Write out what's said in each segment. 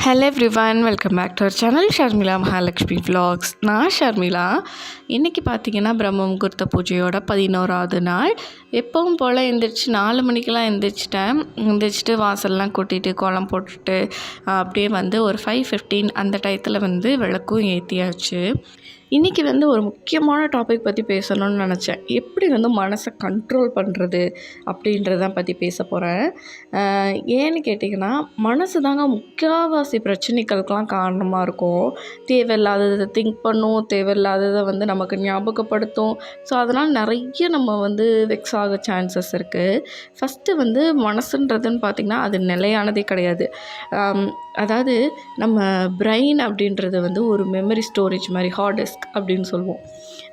Hello everyone, welcome back to our channel Sharmila Mahalakshmi vlogs. நான் ஷர்மிளா. இன்றைக்கி பார்த்திங்கன்னா பிரம்ம முகூர்த்த பூஜையோட 11வது நாள். எப்பவும் போல் எந்திரிச்சு 4 மணிக்கெலாம் எந்திரிச்சிட்டு வாசல்லாம் கூட்டிகிட்டு கோலம் போட்டுட்டு அப்படியே வந்து ஒரு 5:15 அந்த டயத்தில் வந்து விளக்கும் ஏற்றியாச்சு. இன்றைக்கி வந்து ஒரு முக்கியமான டாபிக் பற்றி பேசணும்னு நினச்சேன். எப்படி வந்து மனசை கண்ட்ரோல் பண்ணுறது அப்படின்றதான் பற்றி பேச போகிறேன். ஏன்னு கேட்டிங்கன்னா, மனசு தாங்க முக்கால்வாசி பிரச்சனைகளுக்கெலாம் காரணமாக இருக்கும். தேவையில்லாததை திங்க் பண்ணும், தேவையில்லாததை வந்து நமக்கு ஞாபகப்படுத்தும். ஸோ அதனால் நிறைய நம்ம வந்து வெக்ஸ் ஆக சான்சஸ் இருக்குது. ஃபஸ்ட்டு வந்து மனசுன்றதுன்னு பார்த்திங்கன்னா அது நிலையானதே கிடையாது. அதாவது நம்ம பிரெயின் அப்படின்றது வந்து ஒரு மெமரி ஸ்டோரேஜ் மாதிரி, ஹார்ட் டிஸ்க் அப்படின்னு சொல்லுவோம்.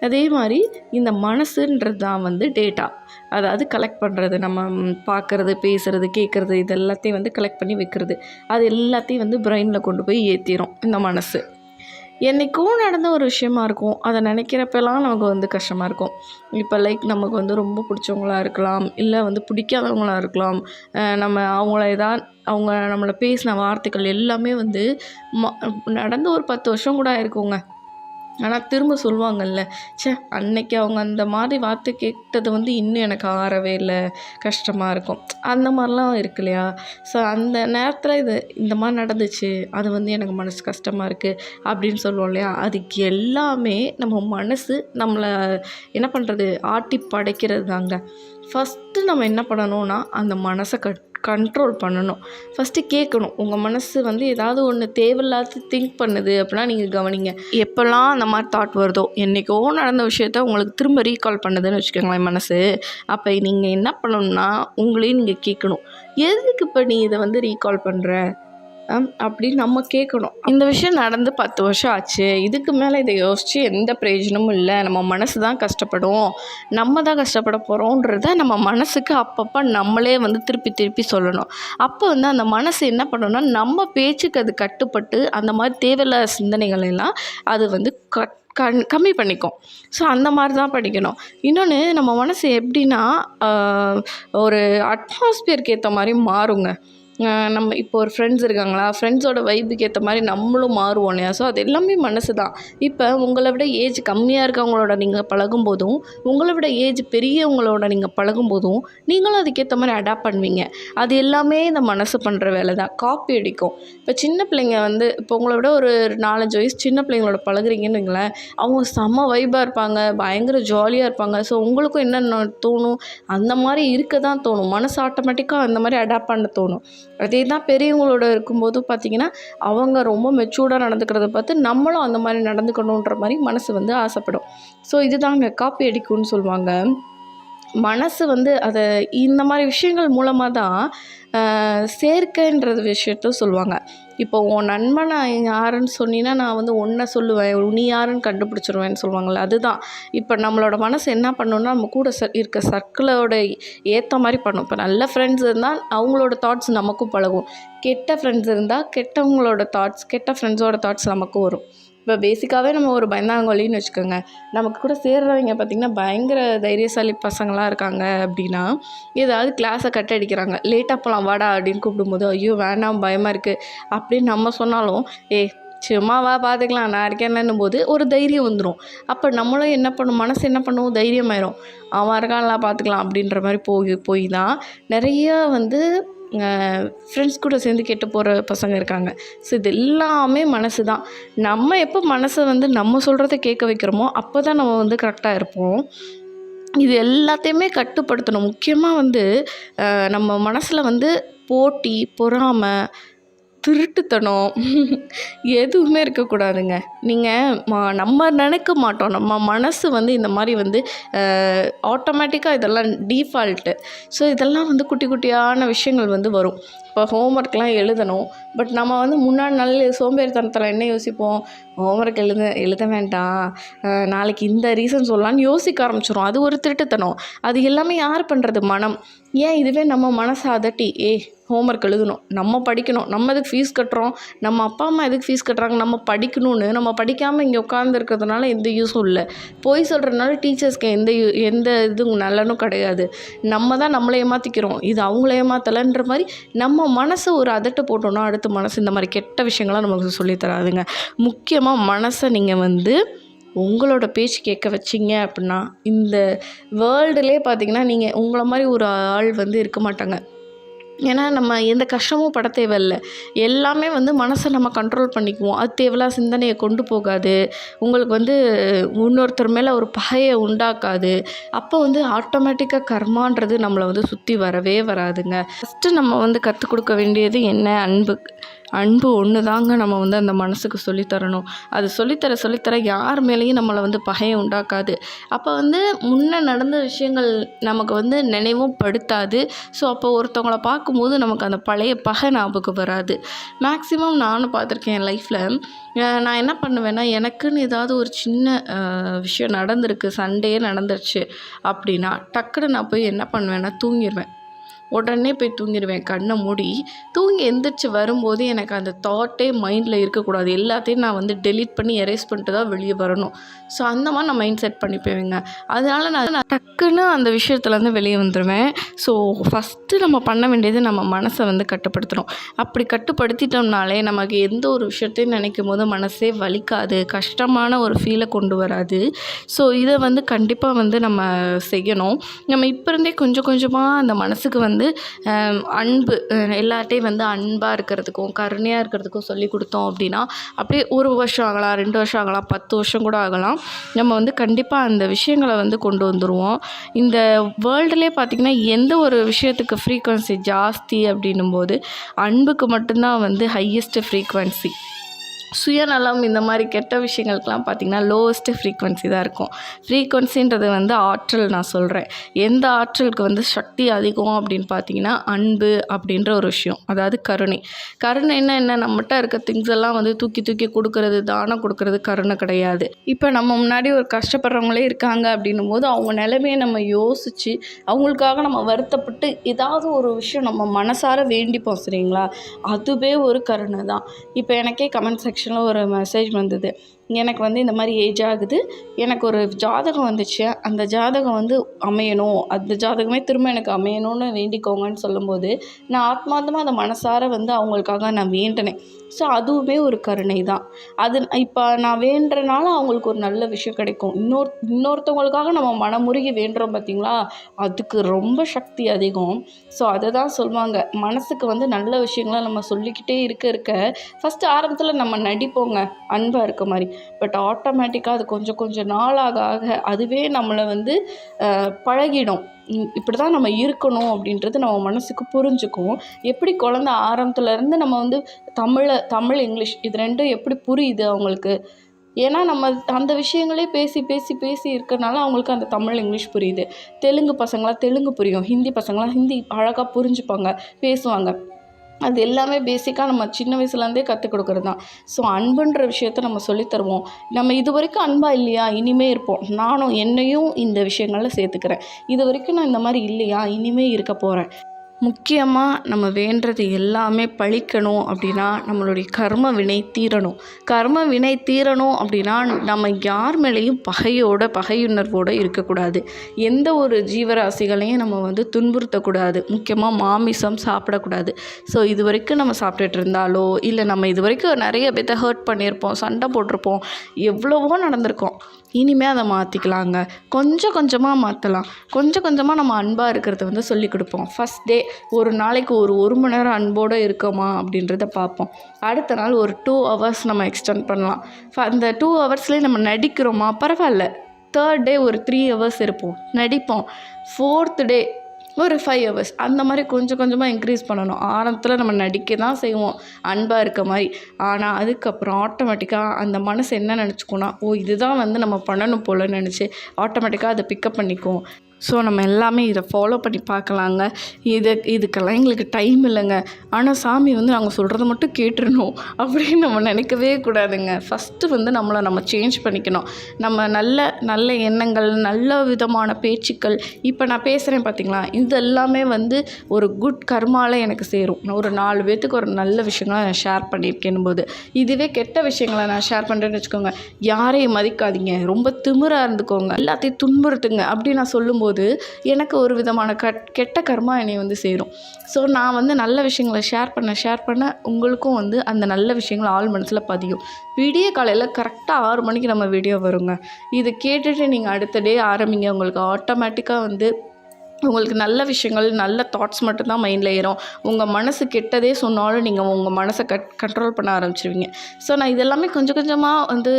அதே மாதிரி இந்த மனசுன்றது தான் வந்து டேட்டா, அதாவது கலெக்ட் பண்ணுறது, நம்ம பார்க்குறது, பேசுகிறது, கேட்குறது, இது எல்லாத்தையும் வந்து கலெக்ட் பண்ணி வைக்கிறது. அது எல்லாத்தையும் வந்து பிரெயினில் கொண்டு போய் ஏற்றிடும் இந்த மனசு. என்றைக்கும் நடந்த ஒரு விஷயமா இருக்கும், அதை நினைக்கிறப்பெல்லாம் நமக்கு வந்து கஷ்டமாக இருக்கும். இப்போ லைக் நமக்கு வந்து ரொம்ப பிடிச்சவங்களா இருக்கலாம், இல்லை வந்து பிடிக்காதவங்களா இருக்கலாம். நம்ம அவங்க நம்மளை பேசின வார்த்தைகள் எல்லாமே வந்து நடந்து ஒரு 10 வருஷம் கூட ஆயிருக்குங்க. ஆனால் திரும்ப சொல்லுவாங்கள்ல, அன்னைக்கு அவங்க அந்த மாதிரி வார்த்தை கேட்டது வந்து இன்னும் எனக்கு ஆறவே இல்லை, கஷ்டமாக இருக்கும். அந்த மாதிரிலாம் இருக்கு இல்லையா? ஸோ அந்த நேரத்தில் இந்த மாதிரி நடந்துச்சு, அது வந்து எனக்கு மனசு கஷ்டமாக இருக்குது அப்படின்னு சொல்லுவோம் இல்லையா? அதுக்கு எல்லாமே நம்ம மனசு நம்மளை என்ன பண்ணுறது, ஆட்டி படைக்கிறது தாங்க. ஃபஸ்ட்டு நம்ம என்ன பண்ணணும்னா அந்த மனசை கண்ட்ரோல் பண்ணணும். ஃபஸ்ட்டு கேட்கணும். உங்கள் மனசு வந்து ஏதாவது ஒன்று தேவையில்லாத திங்க் பண்ணுது அப்படின்னா நீங்கள் கவனிங்க. எப்போல்லாம் அந்த மாதிரி தாட் வருதோ, என்றைக்கோ நடந்த விஷயத்த உங்களுக்கு திரும்ப ரீகால் பண்ணுதுன்னு வச்சுக்கோங்களேன் மனசு. அப்போ நீங்கள் என்ன பண்ணணும்னா உங்களையும் நீங்கள் கேட்கணும், எதுக்கு இப்போ நீ இதை வந்து ரீகால் பண்ணுற அப்படின்னு நம்ம கேட்கணும். இந்த விஷயம் நடந்து 10 வருஷம் ஆச்சு, இதுக்கு மேலே இதை யோசித்து எந்த பிரயோஜனமும் இல்லை, நம்ம மனசு தான் கஷ்டப்படும், நம்ம தான் கஷ்டப்பட போகிறோன்றத நம்ம மனசுக்கு அப்பப்போ நம்மளே வந்து திருப்பி சொல்லணும். அப்போ வந்து அந்த மனசு என்ன பண்ணணும்னா நம்ம பேச்சுக்கு அது கட்டுப்பட்டு அந்த மாதிரி தேவையில்லாத சிந்தனைகள் எல்லாம் அது வந்து கம்மி பண்ணிக்கும். ஸோ அந்த மாதிரி தான் படிக்கணும். இன்னொன்று, நம்ம மனசு எப்படின்னா ஒரு அட்மாஸ்பியருக்கு ஏற்ற மாதிரி மாறுங்க. நம்ம இப்போ ஒரு ஃப்ரெண்ட்ஸ் இருக்காங்களா, ஃப்ரெண்ட்ஸோட வைப்புக்கு ஏற்ற மாதிரி நம்மளும் மாறுவோம் இல்லையா? ஸோ அது எல்லாமே மனசு தான். இப்போ உங்களை விட ஏஜ் கம்மியாக இருக்கவங்களோட நீங்கள் பழகும்போதும், உங்களை விட ஏஜ் பெரியவங்களோட நீங்கள் பழகும்போதும் நீங்களும் அதுக்கேற்ற மாதிரி அடாப்ட் பண்ணுவீங்க. அது எல்லாமே இந்த மனசு பண்ணுற வேலை தான், காப்பி அடிக்கும். இப்போ சின்ன பிள்ளைங்க வந்து இப்போ உங்களை விட ஒரு 4-5 வயசு சின்ன பிள்ளைங்களோட பழகுறீங்கன்னு வைங்களேன், அவங்க செம்ம வைப்பாக இருப்பாங்க, பயங்கர ஜாலியாக இருப்பாங்க. ஸோ உங்களுக்கும் என்ன தோணும், அந்த மாதிரி இருக்க தான் தோணும். மனசு ஆட்டோமேட்டிக்காக அந்த மாதிரி அடாப்ட் பண்ண தோணும். அதே தான் பெரியவங்களோட இருக்கும்போது பார்த்திங்கன்னா, அவங்க ரொம்ப மெச்சூர்டாக நடந்துக்கிறத பார்த்து நம்மளும் அந்த மாதிரி நடந்துக்கணுன்ற மாதிரி மனசு வந்து ஆசைப்படும். ஸோ இதுதாங்க காப்பி அடிக்கும்னு சொல்லுவாங்க. மனசு வந்து அதை இந்த மாதிரி விஷயங்கள் மூலமாக தான் சேர்க்கைன்றது விஷயத்த சொல்லுவாங்க. இப்போ உன் நண்பன் நான் யாருன்னு சொன்னீங்கன்னா நான் வந்து ஒன்றை சொல்லுவேன், நீ யாருன்னு கண்டுபிடிச்சிருவேன்னு சொல்லுவாங்கள்ல, அதுதான். இப்போ நம்மளோட மனசு என்ன பண்ணணும்னா நம்ம கூட இருக்க சர்க்கிளோட ஏற்ற மாதிரி பண்ணும். இப்போ நல்ல ஃப்ரெண்ட்ஸ் இருந்தால் அவங்களோட தாட்ஸ் நமக்கும் பழகும், கெட்ட ஃப்ரெண்ட்ஸ் இருந்தால் கெட்டவங்களோட தாட்ஸ், கெட்ட ஃப்ரெண்ட்ஸோட தாட்ஸ் நமக்கும் வரும். இப்போ பேசிக்காகவே நம்ம ஒரு பயந்தாங்கொல்லின்னு வச்சுக்கோங்க, நமக்கு கூட சேர்றவங்க பார்த்திங்கன்னா பயங்கர தைரியசாலி பசங்களாக இருக்காங்க. அப்படின்னா ஏதாவது கிளாஸை கட் அடிக்கிறாங்க, லேட்டாக போகலாம் வாடா அப்படின்னு கூப்பிடும்போது, ஐயோ வேண்டாம் பயமாக இருக்குது அப்படின்னு நம்ம சொன்னாலும், சும்மாவா பார்த்துக்கலாம் நான் இருக்கேன்னும் போது ஒரு தைரியம் வந்துடும். அப்போ நம்மளும் என்ன பண்ணும், மனசு என்ன பண்ணுவோம், தைரியமாயிரும், அவன் இருக்கான்லாம் பார்த்துக்கலாம் அப்படின்ற மாதிரி போய் தான் நிறைய வந்து ஃப்ரெண்ட்ஸ் கூட சேர்ந்து கெட்டு போகிற பசங்க இருக்காங்க. ஸோ இது எல்லாமே மனசு தான். நம்ம எப்போ மனசை வந்து நம்ம சொல்கிறத கேட்க வைக்கிறோமோ அப்போ தான் நம்ம வந்து கரெக்டாக இருப்போம். இது எல்லாத்தையுமே கட்டுப்படுத்தணும். முக்கியமாக வந்து நம்ம மனசில் வந்து போட்டி, பொறாமை, திருட்டுத்தனம் எதுவுமே இருக்கக்கூடாதுங்க. நீங்கள் நம்ம நினைக்க மாட்டோம். நம்ம மனசு வந்து இந்த மாதிரி வந்து ஆட்டோமேட்டிக்காக இதெல்லாம் டீஃபால்ட்டு. ஸோ இதெல்லாம் வந்து குட்டி குட்டியான விஷயங்கள் வந்து வரும். இப்போ ஹோம்ஒர்க்லாம் எழுதணும். பட் நம்ம வந்து முன்னாடி நாள் சோம்பேறித்தனத்தில் என்ன யோசிப்போம், ஹோம்ஒர்க் எழுத வேண்டாம், நாளைக்கு இந்த ரீசன் சொல்லலான்னு யோசிக்க ஆரம்பிச்சிடும். அது ஒரு திருட்டுத்தனம். அது எல்லாமே யார் பண்ணுறது? மனம். ஏன் இதுவே நம்ம மனசை அதட்டி, ஹோம்ஒர்க் எழுதணும், நம்ம படிக்கணும், நம்ம எதுக்கு ஃபீஸ் கட்டுறோம், நம்ம அப்பா அம்மா எதுக்கு ஃபீஸ் கட்டுறாங்க, நம்ம படிக்கணும்னு நம்ம படிக்காமல் இங்கே உட்காந்துருக்கிறதுனால எந்த யூஸும் இல்லை. போய் சொல்கிறதுனால டீச்சர்ஸ்க்கு எந்த இதுவும் நல்லனும் கிடையாது. நம்ம தான் நம்மளை ஏமாற்றிக்கிறோம். இது அவங்கள ஏமாத்தலைன்ற மாதிரி நம்ம மனசை ஒரு அதட்ட போட்டோன்னா அடுத்த மனசு இந்த மாதிரி கெட்ட விஷயங்கள்லாம் நமக்கு சொல்லித்தராதுங்க. முக்கியமாக மனசை நீங்கள் வந்து உங்களோட பேச்சு கேட்க வச்சிங்க அப்படின்னா இந்த வேர்ல்டுலே பார்த்திங்கன்னா நீங்கள் உங்களை மாதிரி ஒரு ஆள் வந்து இருக்க மாட்டாங்க. ஏன்னா நம்ம எந்த கஷ்டமும் பட தேவையில்லை. எல்லாமே வந்து மனசை நம்ம கண்ட்ரோல் பண்ணிக்குவோம். அது தேவையில்லாத சிந்தனையை கொண்டு போகாது. உங்களுக்கு வந்து இன்னொருத்தர் மேலே ஒரு பகையை உண்டாக்காது. அப்போ வந்து ஆட்டோமேட்டிக்காக கர்மான்றது நம்மளை வந்து சுற்றி வரவே வராதுங்க. ஃபஸ்ட்டு நம்ம வந்து கற்றுக் கொடுக்க வேண்டியது என்ன? அன்பு ஒன்று தாங்க நம்ம வந்து அந்த மனசுக்கு சொல்லித்தரணும். அது சொல்லித்தர யார் மேலேயும் நம்மளை வந்து பகையை உண்டாக்காது. அப்போ வந்து முன்னே நடந்த விஷயங்கள் நமக்கு வந்து நினைவும் படுத்தாது. ஸோ அப்போ ஒருத்தவங்கள பார்க்கும்போது நமக்கு அந்த பழைய பகை ஞாபகம் வராது. மேக்ஸிமம் நானும் பார்த்துருக்கேன் என் லைஃப்பில். நான் என்ன பண்ணுவேன்னா, எனக்குன்னு ஏதாவது ஒரு சின்ன விஷயம் நடந்திருக்கு, சண்டையே நடந்துருச்சு அப்படின்னா டக்குன்னு நான் போய் என்ன பண்ணுவேன்னா தூங்கிடுவேன். உடனே போய் தூங்கிடுவேன். கண்ணை மூடி தூங்கி எந்திரிச்சு வரும்போது எனக்கு அந்த தாட்டே மைண்டில் இருக்கக்கூடாது. எல்லாத்தையும் நான் வந்து டெலீட் பண்ணி எரேஸ் பண்ணிட்டு தான் வெளியே வரணும். ஸோ அந்த மாதிரி நான் மைண்ட் செட் பண்ணிப்பேங்க. அதனால் நான் டக்குன்னு அந்த விஷயத்துலேருந்து வெளியே வந்துடுவேன். ஸோ ஃபஸ்ட்டு நம்ம பண்ண வேண்டியது நம்ம மனசை வந்து கட்டுப்படுத்தணும். அப்படி கட்டுப்படுத்திட்டோம்னாலே நமக்கு எந்த ஒரு விஷயத்தையும் நினைக்கும் போது மனசே வலிக்காது, கஷ்டமான ஒரு ஃபீலை கொண்டு வராது. ஸோ இதை வந்து கண்டிப்பாக வந்து நம்ம செய்யணும். நம்ம இப்போ இருந்தே கொஞ்சம் கொஞ்சமாக அந்த மனசுக்கு வந்து அன்பு எல்லார்ட்டையும் வந்து அன்பாக இருக்கிறதுக்கும் கருணையாக இருக்கிறதுக்கும் சொல்லி கொடுத்தோம் அப்படின்னா அப்படியே 1 வருஷம் ஆகலாம், 2 வருஷம் ஆகலாம், 10 வருஷம் கூட ஆகலாம். நம்ம வந்து கண்டிப்பாக அந்த விஷயங்களை வந்து கொண்டு வந்துடுவோம். இந்த வேர்ல்டுலேயே பார்த்திங்கன்னா எந்த ஒரு விஷயத்துக்கு ஃப்ரீக்வன்சி ஜாஸ்தி அப்படின்னும் போது அன்புக்கு மட்டும்தான் வந்து ஹையஸ்ட்டு ஃப்ரீக்வன்சி. சுயநலம் இந்த மாதிரி கெட்ட விஷயங்களுக்கெலாம் பார்த்திங்கன்னா லோவஸ்ட்டு ஃப்ரீக்வன்சி தான் இருக்கும். ஃப்ரீக்வன்சின்றது வந்து ஆற்றல். நான் சொல்கிறேன், எந்த ஆற்றலுக்கு வந்து சக்தி அதிகம் அப்படின்னு பார்த்திங்கன்னா அன்பு அப்படின்ற ஒரு விஷயம். அதாவது கருணைன்னா என்ன? நம்மகிட்ட இருக்க திங்ஸ் எல்லாம் வந்து தூக்கி தூக்கி கொடுக்கறது, தானம் கொடுக்கறது கருணை கிடையாது. இப்போ நம்ம முன்னாடி ஒரு கஷ்டப்படுறவங்களே இருக்காங்க அப்படின்னும் போது அவங்க நிலைமையை நம்ம யோசித்து அவங்களுக்காக நம்ம வருத்தப்பட்டு ஏதாவது ஒரு விஷயம் நம்ம மனசார வேண்டிப்போம், சரிங்களா? அதுவே ஒரு கருணை தான். இப்போ எனக்கே கமெண்ட் செக்ஷனில் ஒரு மெசேஜ் வந்தது. எனக்கு வந்து இந்த மாதிரி ஏஜ் ஆகுது, எனக்கு ஒரு ஜாதகம் வந்துச்சு, அந்த ஜாதகம் வந்து அமையணும், அந்த ஜாதகமே திரும்ப எனக்கு அமையணும்னு வேண்டிக்கோங்கன்னு சொல்லும்போது நான் ஆத்மார்த்தமாக அந்த மனசார வந்து அவங்களுக்காக நான் வேண்டினேன். ஸோ அதுவுமே ஒரு கருணை தான். அது இப்போ நான் வேண்டுறனால அவங்களுக்கு ஒரு நல்ல விஷயம் கிடைக்கும். இன்னொருத்தவங்களுக்காக நம்ம மனமுருகி வேண்டுறோம் பார்த்திங்களா, அதுக்கு ரொம்ப சக்தி அதிகம். ஸோ அதை தான் சொல்லுவாங்க, மனசுக்கு வந்து நல்ல விஷயங்களை நம்ம சொல்லிக்கிட்டே இருக்க ஃபஸ்ட்டு ஆரம்பத்தில் நம்ம நடிப்போங்க அன்பாக இருக்க மாதிரி. பட் ஆட்டோமேட்டிக்காக அது கொஞ்சம் நாளாக அதுவே நம்மளை வந்து பழகிடும். இப்படி தான் நம்ம இருக்கணும் அப்படின்றது நம்ம மனசுக்கு புரிஞ்சுக்கும். எப்படி குழந்த ஆரம்பத்துலேருந்து நம்ம வந்து தமிழ் இங்கிலீஷ் இது ரெண்டும் எப்படி புரியுது அவங்களுக்கு? ஏன்னா நம்ம அந்த விஷயங்களே பேசி இருக்கறனால அவங்களுக்கு அந்த தமிழ் இங்கிலீஷ் புரியுது. தெலுங்கு பசங்களாம் தெலுங்கு புரியும், ஹிந்தி பசங்களாம் ஹிந்தி அழகாக புரிஞ்சுப்பாங்க, பேசுவாங்க. அது எல்லாமே பேசிக்காக நம்ம சின்ன வயசுலேருந்தே கற்றுக் கொடுக்குறது தான். ஸோ அன்புன்ற விஷயத்த நம்ம சொல்லித்தருவோம். நம்ம இது வரைக்கும் அன்பாக இல்லையா, இனிமே இருப்போம். நானும் என்னையும் இந்த விஷயங்களில் சேர்த்துக்கிறேன். இது வரைக்கும் நான் இந்த மாதிரி இல்லையா, இனிமே இருக்க போகிறேன். முக்கியமாக நம்ம வேண்டுறது எல்லாமே பழிக்கணும் அப்படின்னா நம்மளுடைய கர்ம வினை தீரணும் அப்படின்னா நம்ம யார் மேலேயும் பகையுணர்வோடு இருக்கக்கூடாது. எந்த ஒரு ஜீவராசிகளையும் நம்ம வந்து துன்புறுத்தக்கூடாது. முக்கியமாக மாமிசம் சாப்பிடக்கூடாது. ஸோ இது வரைக்கும் நம்ம சாப்பிட்டுட்டு இருந்தாலோ இல்லை நம்ம இது வரைக்கும் நிறைய பேர்த்த ஹர்ட் பண்ணியிருப்போம், சண்டை போட்டிருப்போம், எவ்வளவோ நடந்திருக்கோம். இனிமேல் அதை மாற்றிக்கலாங்க. கொஞ்சம் கொஞ்சமாக மாற்றலாம். கொஞ்சம் கொஞ்சமாக நம்ம அன்பாக இருக்கிறத வந்து சொல்லிக் கொடுப்போம். ஃபஸ்ட் டே ஒரு நாளைக்கு ஒரு மணி நேரம் அன்போடு இருக்கோமா அப்படின்றத பார்ப்போம். அடுத்த நாள் ஒரு 2 ஹவர்ஸ் நம்ம எக்ஸ்டெண்ட் பண்ணலாம். அந்த 2 ஹவர்ஸ்லேயே நம்ம நடிக்கிறோமா, பரவாயில்ல. 3rd டே ஒரு 3 ஹவர்ஸ் இருப்போம், நடிப்போம். 4th டே ஒரு 5 ஹவர்ஸ் அந்த மாதிரி கொஞ்சம் கொஞ்சமாக இன்க்ரீஸ் பண்ணணும். ஆரம்பத்தில் நம்ம நடிக்க தான் செய்வோம் அன்பாக இருக்க மாதிரி. ஆனால் அதுக்கப்புறம் ஆட்டோமேட்டிக்காக அந்த மனசு என்ன நினச்சிக்கோன்னா, இதுதான் வந்து நம்ம பண்ணணும் போலன்னு நினச்சி ஆட்டோமேட்டிக்காக அதை பிக்கப் பண்ணிக்குவோம். ஸோ நம்ம எல்லாமே இதை ஃபாலோ பண்ணி பார்க்கலாங்க. இதுக்கெல்லாம் எங்களுக்கு டைம் இல்லைங்க, ஆனால் சாமி வந்து நாங்கள் சொல்கிறத மட்டும் கேட்டுருணும் அப்படின்னு நம்ம நினைக்கவே கூடாதுங்க. ஃபஸ்ட்டு வந்து நம்ம சேஞ்ச் பண்ணிக்கணும். நம்ம நல்ல எண்ணங்கள், நல்ல விதமான பேச்சுக்கள், இப்போ நான் பேசுகிறேன் பார்த்தீங்களா, இது எல்லாமே வந்து ஒரு குட் கர்மாவில் எனக்கு சேரும். நான் ஒரு 4 பேர்த்துக்கு ஒரு நல்ல விஷயங்களை நான் ஷேர் பண்ணியிருக்கேன் போது, இதுவே கெட்ட விஷயங்களை நான் ஷேர் பண்ணுறேன்னு வச்சுக்கோங்க, யாரையும் மதிக்காதீங்க, ரொம்ப திமிராக இருந்துக்கோங்க, எல்லாத்தையும் துன்புறுத்துங்க அப்படி நான் சொல்லும்போது எனக்கு ஒரு விதமான கெட்ட கர்மா என்னை வந்து சேரும். ஸோ நான் வந்து நல்ல விஷயங்களை ஷேர் பண்ண உங்களுக்கும் வந்து அந்த நல்ல விஷயங்கள் ஆள் மனசில் பதியும். விடிய காலையில் கரெக்டாக 6 மணிக்கு நம்ம வீடியோ வருங்க. இதை கேட்டுட்டு நீங்கள் அடுத்த டே ஆரம்பிங்க. உங்களுக்கு ஆட்டோமேட்டிக்காக வந்து உங்களுக்கு நல்ல விஷயங்கள், நல்ல தாட்ஸ் மட்டும்தான் மைண்டில் ஏறும். உங்கள் மனசு கெட்டதே சொன்னாலும் நீங்கள் உங்கள் மனசை கண்ட்ரோல் பண்ண ஆரம்பிச்சிருவீங்க. ஸோ நான் இதெல்லாமே கொஞ்சம் கொஞ்சமாக வந்து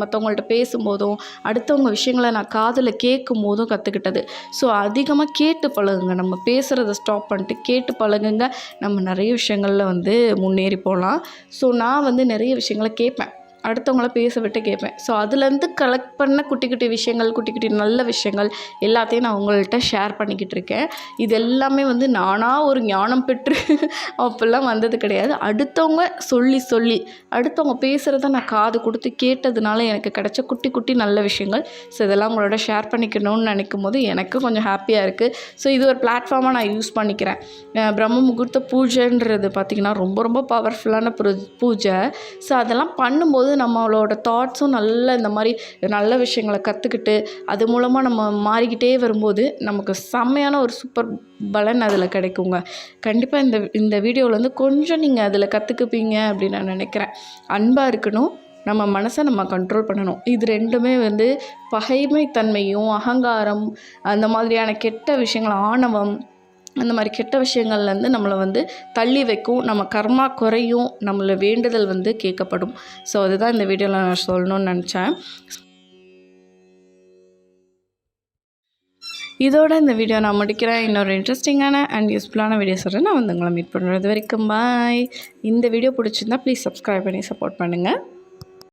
மற்றவங்கள்ட்ட பேசும்போதும், அடுத்தவங்க விஷயங்களை நான் காதில் கேட்கும் போதும் கற்றுக்கிட்டது. ஸோ அதிகமாக கேட்டு பழகுங்க. நம்ம பேசுகிறத ஸ்டாப் பண்ணிட்டு கேட்டு பழகுங்க. நம்ம நிறைய விஷயங்களில் வந்து முன்னேறி போகலாம். ஸோ நான் வந்து நிறைய விஷயங்களை கேட்பேன், அடுத்தவங்கள பேச விட்டு கேட்பேன். ஸோ அதுலேருந்து கலெக்ட் பண்ண குட்டி குட்டி விஷயங்கள், குட்டி குட்டி நல்ல விஷயங்கள் எல்லாத்தையும் நான் உங்கள்கிட்ட ஷேர் பண்ணிக்கிட்டு இருக்கேன். இது எல்லாமே வந்து நானாக ஒரு ஞானம் பெற்று அப்போல்லாம் வந்தது கிடையாது. அடுத்தவங்க சொல்லி அடுத்தவங்க பேசுகிறத நான் காது கொடுத்து கேட்டதுனால எனக்கு கிடைச்ச குட்டி குட்டி நல்ல விஷயங்கள். ஸோ இதெல்லாம் உங்களோட ஷேர் பண்ணிக்கணும்னு நினைக்கும் போது எனக்கு கொஞ்சம் ஹாப்பியாக இருக்குது. ஸோ இது ஒரு பிளாட்ஃபார்மாக நான் யூஸ் பண்ணிக்கிறேன். பிரம்ம முகூர்த்த பூஜைன்றது பார்த்திங்கன்னா ரொம்ப ரொம்ப பவர்ஃபுல்லான பூஜை. ஸோ அதெல்லாம் பண்ணும்போது நம்மளோட தாட்ஸும் நல்ல இந்த மாதிரி நல்ல விஷயங்களை கற்றுக்கிட்டு அது மூலமாக நம்ம மாறிக்கிட்டே வரும்போது நமக்கு செம்மையான ஒரு சூப்பர் பலன் அதில் கிடைக்குங்க. கண்டிப்பாக இந்த வீடியோவில் வந்து கொஞ்சம் நீங்கள் அதில் கற்றுக்குப்பீங்க அப்படின்னு நான் நினைக்கிறேன். அன்பாக இருக்கணும், நம்ம மனசை நம்ம கண்ட்ரோல் பண்ணணும். இது ரெண்டுமே வந்து பகைமைத்தன்மையும், அகங்காரம், அந்த மாதிரியான கெட்ட விஷயங்கள், ஆணவம், அந்த மாதிரி கெட்ட விஷயங்கள்லேருந்து நம்மளை வந்து தள்ளி வைக்கும். நம்ம கர்மா குறையும், நம்மளை வேண்டுதல் வந்து கேட்கப்படும். ஸோ அதுதான் இந்த வீடியோவில் நான் சொல்லணும்னு நினச்சேன். இதோட இந்த வீடியோ நான் முடிக்கிறேன். இன்னொரு இன்ட்ரெஸ்டிங்கான அண்ட் யூஸ்ஃபுல்லான வீடியோஸோட நான் வந்து உங்களை மீட் பண்ணுறது வரைக்கும் பாய். இந்த வீடியோ பிடிச்சிருந்தா ப்ளீஸ் சப்ஸ்கிரைப் பண்ணி சப்போர்ட் பண்ணுங்கள்.